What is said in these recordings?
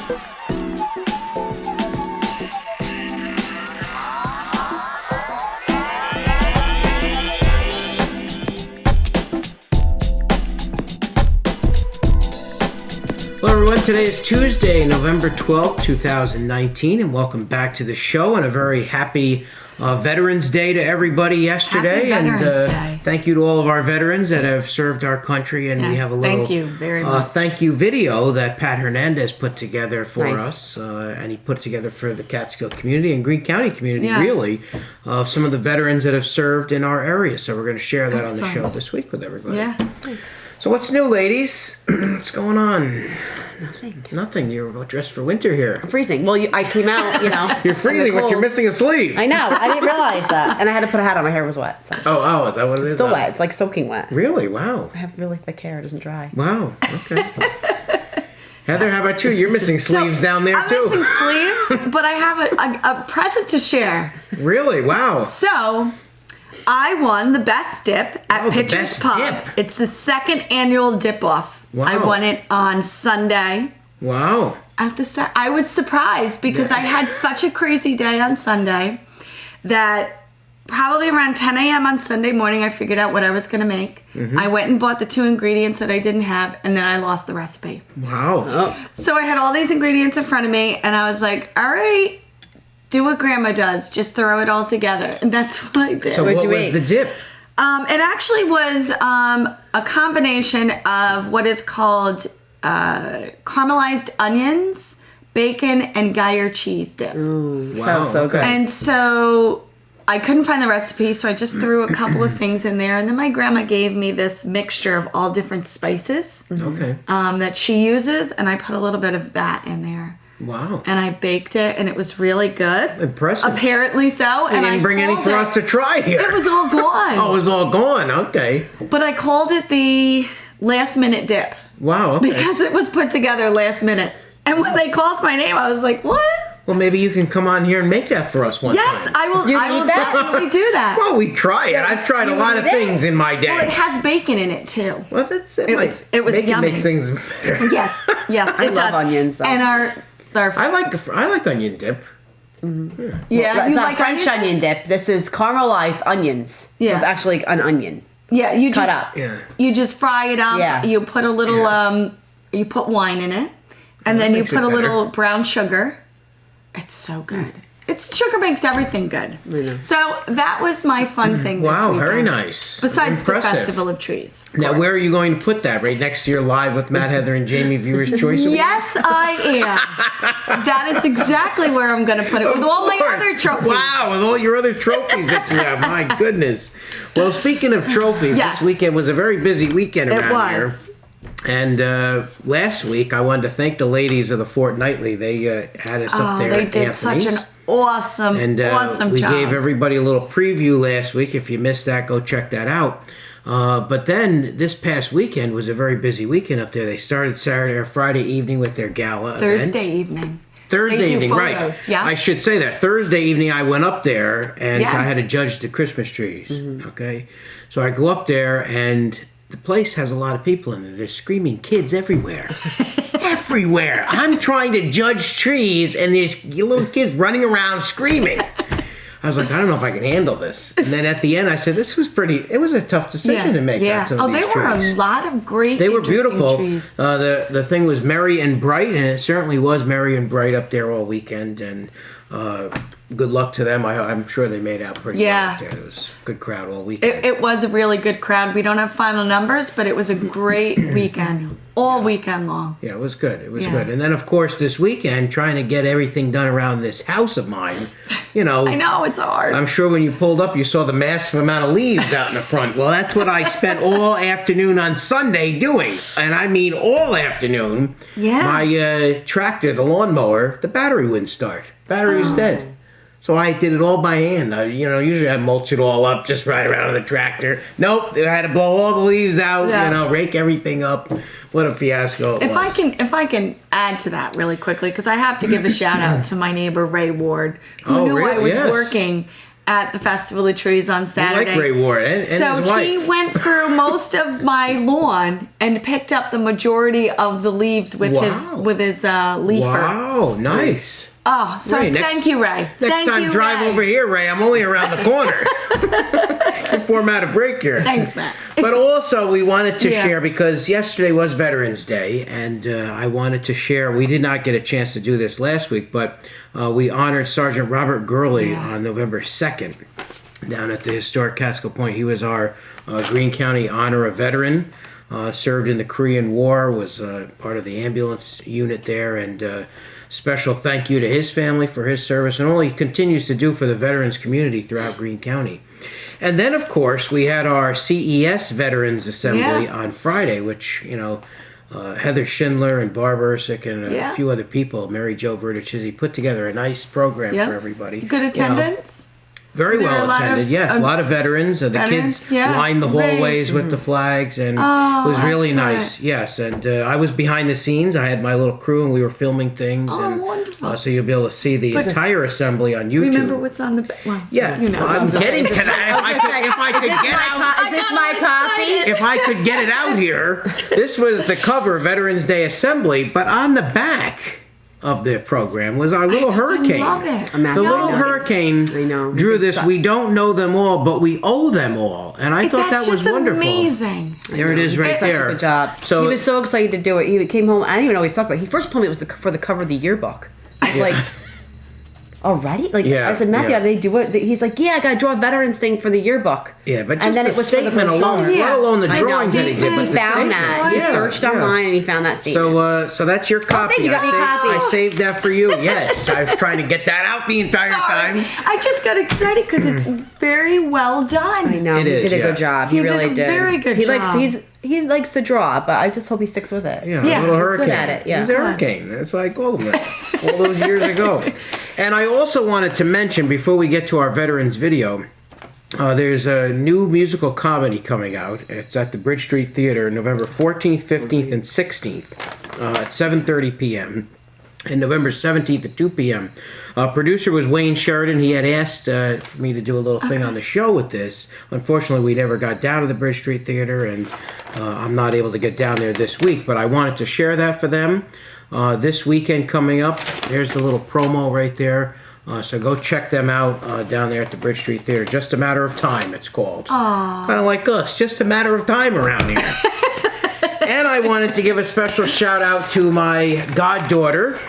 Hello everyone, today is Tuesday, November 12th, 2019, and welcome back to the show, and a very happy Veterans Day to everybody yesterday. Happy Veterans Day. Thank you to all of our veterans that have served our country, and we have a little thank you very much. Thank you video that Pat Hernandez put together for Nice. us, and he put together for the Catskill community and Greene County community, really, of some of the veterans that have served in our area. So we're going to share that on the show this week with everybody. Yeah. So what's new, ladies? What's going on? Nothing. You're dressed for winter here. I'm freezing. Well, I came out, You're freezing, but you're missing a sleeve. I know. I didn't realize that. And I had to put a hat on. My hair was wet. So. Oh, is that what it is? It's still wet. It's like soaking wet. Really? Wow. I have really thick hair. It doesn't dry. Wow. Okay. Heather, how about you? You're missing sleeves down there, I'm too. missing sleeves, but I have a present to share. Really? Wow. So, I won the best dip at Pitcher's Pub. Dip. It's the second annual dip off. Wow. I won it on Sunday. Wow. I was surprised because I had such a crazy day on Sunday that probably around 10 a.m. on Sunday morning I figured out what I was going to make. Mm-hmm. I went and bought the 2 ingredients that I didn't have, and then I lost the recipe. Wow. Oh. So I had all these ingredients in front of me, and I was like, all right, do what Grandma does. Just throw it all together. And that's what I did. So What'd what you was eat? the dip? It actually was a combination of what is called caramelized onions, bacon, and Gruyere cheese dip. Ooh, Wow, sounds so okay. good. And so I couldn't find the recipe, so I just threw a couple of things in there. And then my grandma gave me this mixture of all different spices Okay. that she uses, and I put a little bit of that in there. Wow. And I baked it, and it was really good. Impressive. Apparently so. You And didn't I bring any called for it- us to try here. It was all gone. Oh, it was all gone. Okay. But I called it the last minute dip. Wow. Okay. Because it was put together last minute. And when they called my name, I was like, what? Well, maybe you can come on here and make that for us one Yes, time. I will. You I eat will that? definitely do that. Well, we try it. I've tried a lot of did. things in my day. Well, it has bacon in it too. Well, that's it. It was yummy. Makes things better. Yes, yes, I it love does. onions, though. And our I like onion dip. yeah, It's you not like French onion dip. This is caramelized onions. Yeah. So it's actually an onion. Yeah, you Cut just up. Yeah. you just fry it up. Yeah. You put a little you put wine in it, and Well, then that you makes it put a better. little brown sugar. It's so good. Sugar makes everything good. know. So that was my fun thing this Wow, weekend. very nice. Besides Impressive. the Festival of Trees. of Now, course. where are you going to put that? Right next to your Live with Matt, Heather, and Jamie Viewers Choice Award? Yes, I am. That is exactly where I'm going to put it with all my Of course. other trophies. Wow, with all your other trophies that you have. My goodness. Well, speaking of trophies, Yes. this weekend was a very busy weekend It around here. was. And last week, I wanted to thank the ladies of the Fortnightly. They had us up there They at did such Anthony's. an awesome, And awesome we job. gave everybody a little preview last week. If you missed that, go check that out. But then this past weekend was a very busy weekend up there. They started Saturday or Friday evening with their gala Thursday event. evening. Thursday They do evening, right. photos, yeah. I should say that. Thursday evening, I went up there and Yeah. I had to judge the Christmas trees. Mm-hmm. Okay? So I go up there and the place has a lot of people in there. There's screaming kids everywhere. Everywhere. I'm trying to judge trees and there's little kids running around screaming. I was like, I don't know if I can handle this. And then at the end, I said, it was a tough decision to make on some of these there were trees. a lot of great, They were interesting beautiful. trees. The thing was merry and bright, and it certainly was merry and bright up there all weekend. And good luck to them. I'm sure they made out pretty well up there. It was a good crowd all weekend. It was a really good crowd. We don't have final numbers, but it was a great weekend, all weekend long. Yeah, it was good. It was Yeah. good. And then, of course, this weekend, trying to get everything done around this house of mine, I know, it's hard. I'm sure when you pulled up, you saw the massive amount of leaves out in the front. Well, that's what I spent all afternoon on Sunday doing. And I mean all afternoon. Yeah. My tractor, the lawnmower, the battery wouldn't start. Battery was dead. So I did it all by hand. Usually I mulch it all up just right around the tractor. Nope, I had to blow all the leaves out, Yeah. rake everything up. What a fiasco it was. If I can add to that really quickly, because I have to give a shout out to my neighbor Ray Ward, who knew I was Yes. working, at the Festival of Trees on I Saturday. like Ray Ward and So his wife. he went through most of my lawn and picked up the majority of the leaves with his leafer. Wow, nice. Oh, so Ray, thank you, Ray. Next Thank time, you, drive Ray. over here, Ray. I'm only around the corner. Before I'm out of break here. Thanks, Matt. But also, we wanted to Yeah. share, because yesterday was Veterans Day, and I wanted to share, we did not get a chance to do this last week, but we honored Sergeant Robert Gurley on November 2nd down at the historic Catskill Point. He was our Greene County Honor of Veteran, served in the Korean War, was part of the ambulance unit there, and special thank you to his family for his service and all he continues to do for the veterans community throughout Greene County. And then, of course, we had our CES Veterans Assembly on Friday, which, Heather Schindler and Barb Ursick and a few other people, Mary Jo Vertichizzi, put together a nice program for everybody. Good attendance? Very Were there well a lot attended, of, yes. A lot of veterans. The veterans, kids lined the hallways with the flags, and it was really excellent. nice. Yes, and I was behind the scenes. I had my little crew, and we were filming things. And, wonderful. so you'll be able to see the entire assembly on YouTube. Remember what's on the... Well, Yeah, you know. I'm getting to that. If I could get out... Is this my copy? If I could get it out here, this was the cover, Veterans Day Assembly, but on the back of the program was our little hurricane. I love it. The little hurricane drew this. We don't know them all, but we owe them all, and I thought that was wonderful. Amazing. There it is, right Such there. a good job. So he was so excited to do it. He came home. I didn't even know what he talked about. He first told me it was for the cover of the yearbook. I was like, already? Like, I said, Matthew, how do they do it? He's like, I got to draw a veterans thing for the yearbook. Yeah, but just and then the it was for the statement alone, brochure. let alone the I know. drawings that he did. He But He the found statement. that. He searched online and he found that statement. So that's your copy. thank you. Got me a copy. I saved that for you. Yes, I was trying to get that out the entire time. I just got excited because it's very well done. I know. It He is, did a yes. good job. He He did really a did. very good job. He likes to draw, but I just hope he sticks with it. Yeah, Yeah, a little he's hurricane. good at it, yeah. He's a hurricane. That's why I called him that all those years ago. And I also wanted to mention, before we get to our veterans video, there's a new musical comedy coming out. It's at the Bridge Street Theater, November 14th, 15th, and 16th at 7:30 p.m. and November 17th at 2 p.m. Producer was Wayne Sheridan. He had asked for me to do a little thing on the show with this. Unfortunately, we never got down to the Bridge Street Theater, and I'm not able to get down there this week, but I wanted to share that for them. This weekend coming up, there's the little promo right there. So go check them out down there at the Bridge Street Theater. Just a Matter of Time, it's called. Kind of like us, just a matter of time around here. And I wanted to give a special shout out to my goddaughter,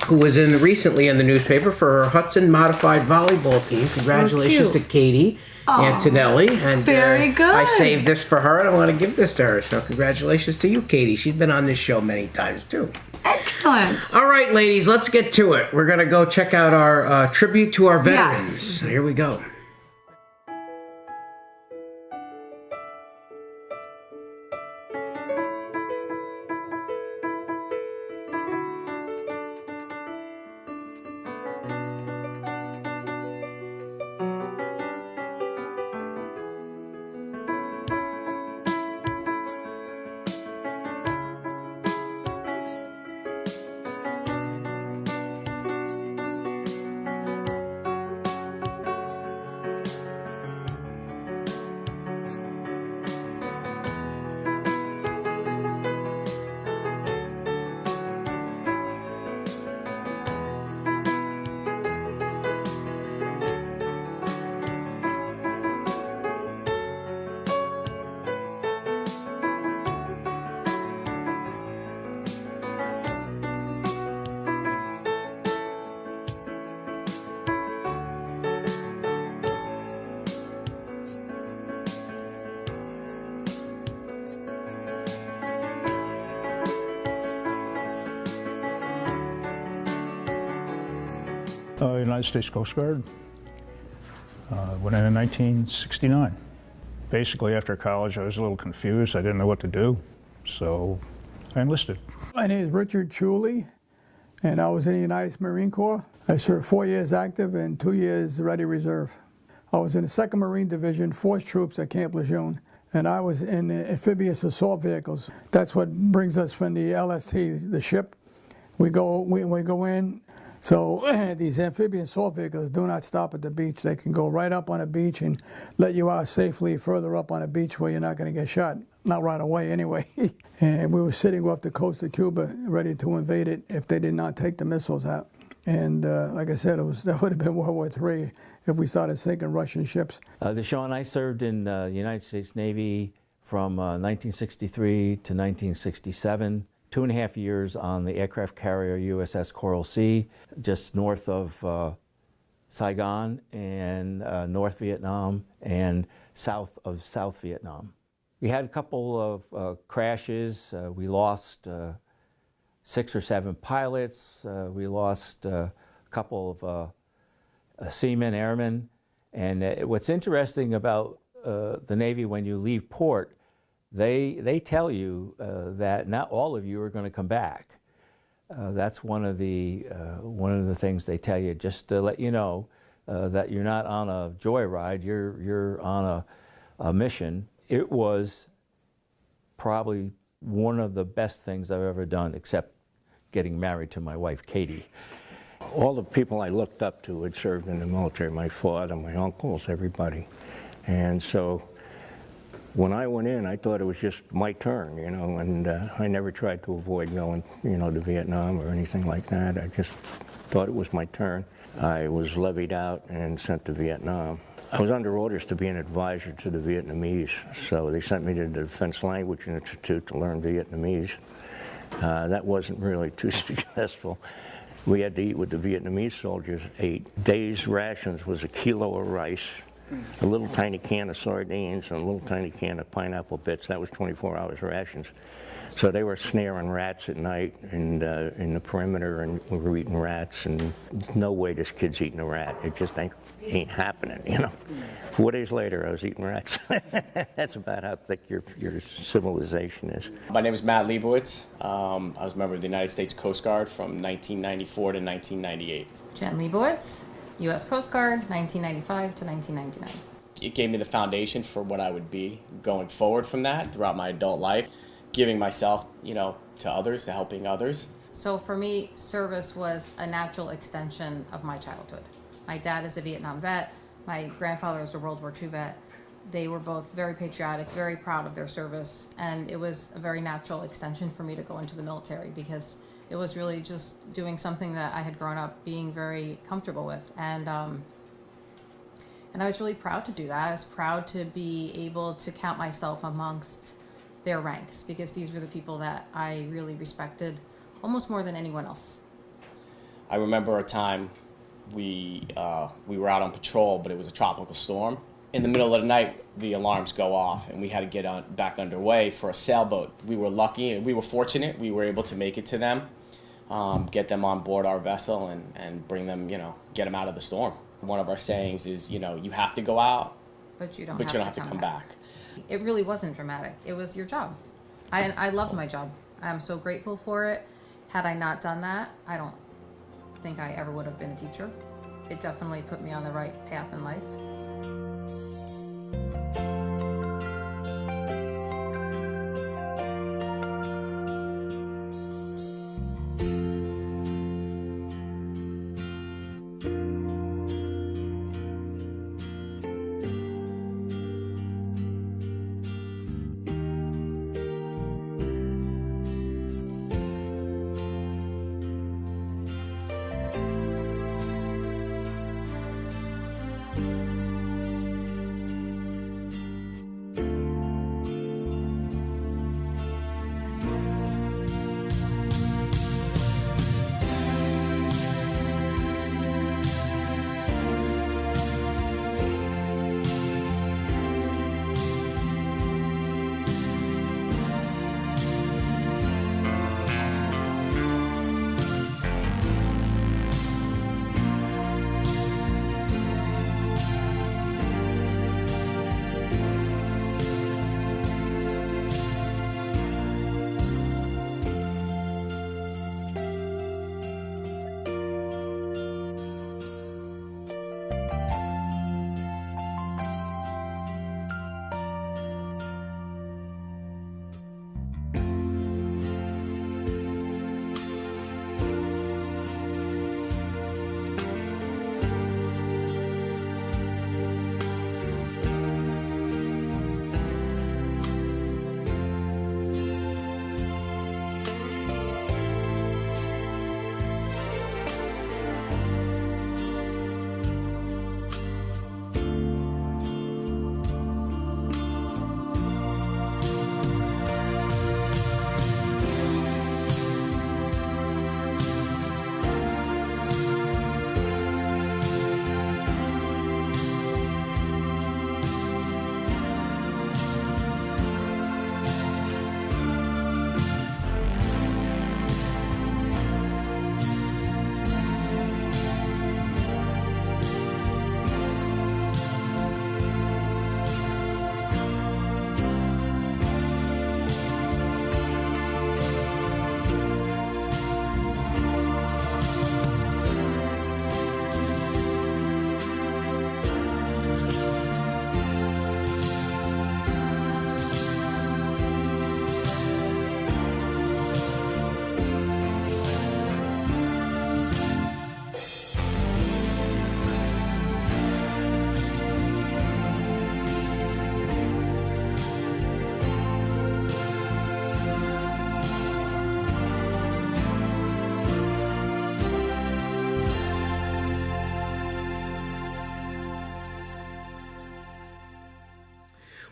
who was recently in the newspaper for her Hudson Modified Volleyball team. Congratulations to Katie Antonelli. And Very good. I saved this for her, and I want to give this to her. So congratulations to you, Katie. She's been on this show many times, too. Excellent. All right, ladies, let's get to it. We're going to go check out our tribute to our veterans. Here we go. United States Coast Guard. Went in 1969. Basically, after college, I was a little confused. I didn't know what to do, so I enlisted. My name is Richard Chuley, and I was in the United States Marine Corps. I served 4 years active and 2 years Ready Reserve. I was in the 2nd Marine Division, Force Troops at Camp Lejeune, and I was in the amphibious assault vehicles. That's what brings us from the LST, the ship. We go in, So these amphibian assault vehicles do not stop at the beach. They can go right up on a beach and let you out safely further up on a beach where you're not going to get shot. Not right away anyway. And we were sitting off the coast of Cuba ready to invade it if they did not take the missiles out. And like I said, that would have been World War III if we started sinking Russian ships. Deshaun, I served in the United States Navy from 1963 to 1967. 2.5 years on the aircraft carrier USS Coral Sea, just north of Saigon and North Vietnam and south of South Vietnam. We had a couple of crashes. We lost 6 or 7 pilots. We lost a couple of seamen, airmen. And what's interesting about the Navy, when you leave port, they tell you that not all of you are going to come back. That's one of the things they tell you, just to let you know that you're not on a joyride. You're on a mission. It was probably one of the best things I've ever done, except getting married to my wife, Katie. All the people I looked up to had served in the military, my father, my uncles, everybody. And so when I went in, I thought it was just my turn, you know, and I never tried to avoid going, you know, to Vietnam or anything like that. I just thought it was my turn. I was levied out and sent to Vietnam. I was under orders to be an advisor to the Vietnamese, so they sent me to the Defense Language Institute to learn Vietnamese. That wasn't really too successful. We had to eat what the Vietnamese soldiers ate. Day's rations was a kilo of rice, a little tiny can of sardines, and a little tiny can of pineapple bits. That was 24 hours rations. So they were snaring rats at night and in the perimeter, and we were eating rats, and no way this kid's eating a rat. It just ain't happening, you know. 4 days later, I was eating rats. That's about how thick your civilization is. My name is Matt Leibowitz. I was a member of the United States Coast Guard from 1994 to 1998. Jen Leibowitz, U.S. Coast Guard, 1995 to 1999. It gave me the foundation for what I would be going forward from that throughout my adult life, giving myself, you know, to others, to helping others. So for me, service was a natural extension of my childhood. My dad is a Vietnam vet. My grandfather was a World War II vet. They were both very patriotic, very proud of their service, and it was a very natural extension for me to go into the military because it was really just doing something that I had grown up being very comfortable with. And I was really proud to do that. I was proud to be able to count myself amongst their ranks because these were the people that I really respected almost more than anyone else. I remember a time we were out on patrol, but it was a tropical storm. In the middle of the night, the alarms go off, and we had to get back underway for a sailboat. We were lucky, and we were fortunate. We were able to make it to them, get them on board our vessel, and bring them, you know, get them out of the storm. One of our sayings is, you know, you have to go out, but you don't have to come back. It really wasn't dramatic. It was your job. I loved my job. I'm so grateful for it. Had I not done that, I don't think I ever would have been a teacher. It definitely put me on the right path in life.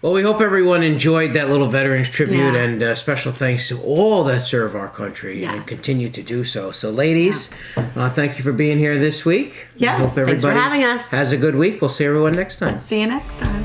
Well, we hope everyone enjoyed that little Veterans Tribute, Yeah. and special thanks to all that serve our country and Yes. continue to do so. So, ladies, thank you for being here this week. Yes, I hope thanks for everybody having us. has a good week. We'll see everyone next time. See you next time.